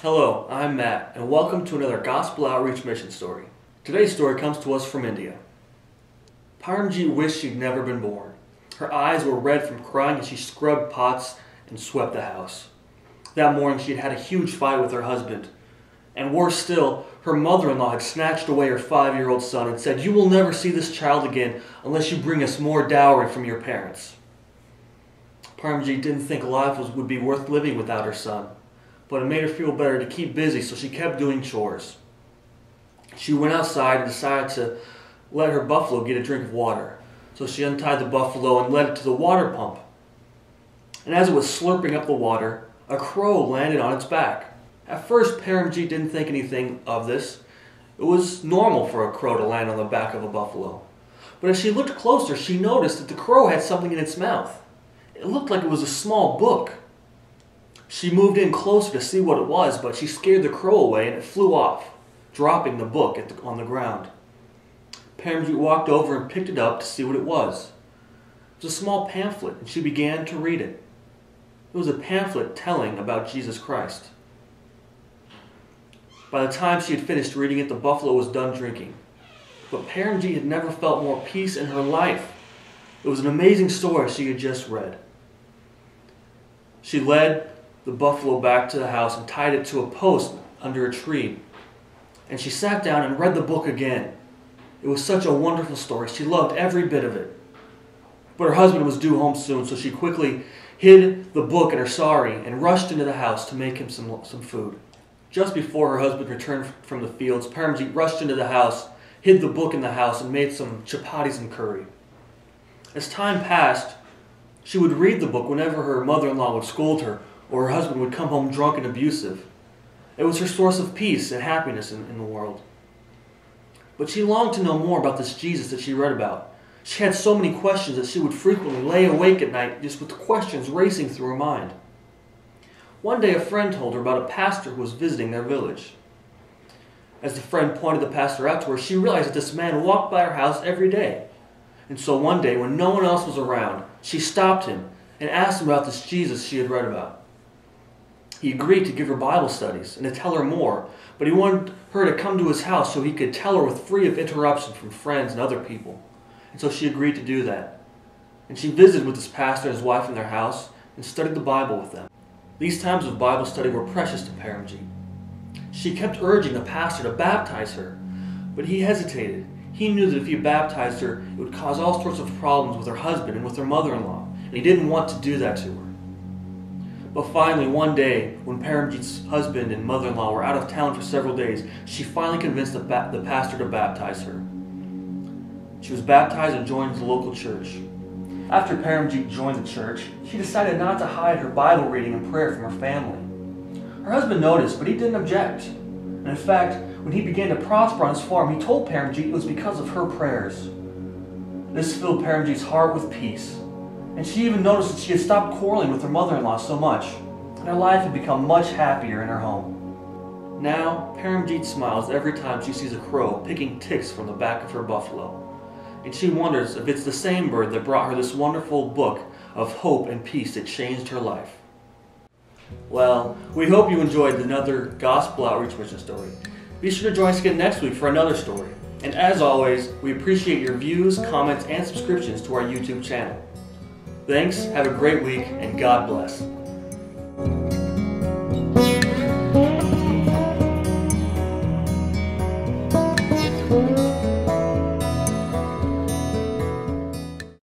Hello, I'm Matt, and welcome to another Gospel Outreach Mission story. Today's story comes to us from India. Paramjeet wished she'd never been born. Her eyes were red from crying as she scrubbed pots and swept the house. That morning she had had a huge fight with her husband. And worse still, her mother-in-law had snatched away her 5-year-old son and said, "You will never see this child again unless you bring us more dowry from your parents." Paramjeet didn't think life would be worth living without her son, but it made her feel better to keep busy, so she kept doing chores. She went outside and decided to let her buffalo get a drink of water. So she untied the buffalo and led it to the water pump. And as it was slurping up the water, a crow landed on its back. At first, Paramjeet didn't think anything of this. It was normal for a crow to land on the back of a buffalo. But as she looked closer, she noticed that the crow had something in its mouth. It looked like it was a small book. She moved in closer to see what it was, but she scared the crow away and it flew off, dropping the book on the ground. Paramjeet walked over and picked it up to see what it was. It was a small pamphlet, and she began to read it. It was a pamphlet telling about Jesus Christ. By the time she had finished reading it, the buffalo was done drinking. But Paramjeet had never felt more peace in her life. It was an amazing story she had just read. She led the buffalo back to the house and tied it to a post under a tree. And she sat down and read the book again. It was such a wonderful story. She loved every bit of it. But her husband was due home soon, so she quickly hid the book in her sari and rushed into the house to make him some food. Just before her husband returned from the fields, Paramjeet rushed into the house, hid the book in the house, and made some chapatis and curry. As time passed, she would read the book whenever her mother-in-law would scold her or her husband would come home drunk and abusive. It was her source of peace and happiness in the world. But she longed to know more about this Jesus that she read about. She had so many questions that she would frequently lay awake at night just with the questions racing through her mind. One day a friend told her about a pastor who was visiting their village. As the friend pointed the pastor out to her, she realized that this man walked by her house every day. And so one day, when no one else was around, she stopped him and asked him about this Jesus she had read about. He agreed to give her Bible studies and to tell her more, but he wanted her to come to his house so he could tell her free of interruption from friends and other people. And so she agreed to do that. And she visited with this pastor and his wife in their house and studied the Bible with them. These times of Bible study were precious to Paramjeet. She kept urging the pastor to baptize her, but he hesitated. He knew that if he baptized her, it would cause all sorts of problems with her husband and with her mother-in-law, and he didn't want to do that to her. But finally, one day, when Paramjeet's husband and mother-in-law were out of town for several days, she finally convinced the pastor to baptize her. She was baptized and joined the local church. After Paramjeet joined the church, she decided not to hide her Bible reading and prayer from her family. Her husband noticed, but he didn't object. And in fact, when he began to prosper on his farm, he told Paramjeet it was because of her prayers. This filled Paramjeet's heart with peace. And she even noticed that she had stopped quarreling with her mother-in-law so much, and her life had become much happier in her home. Now, Paramjeet smiles every time she sees a crow picking ticks from the back of her buffalo, and she wonders if it's the same bird that brought her this wonderful book of hope and peace that changed her life. Well, we hope you enjoyed another Gospel Outreach Mission story. Be sure to join us again next week for another story. And as always, we appreciate your views, comments, and subscriptions to our YouTube channel. Thanks, have a great week, and God bless.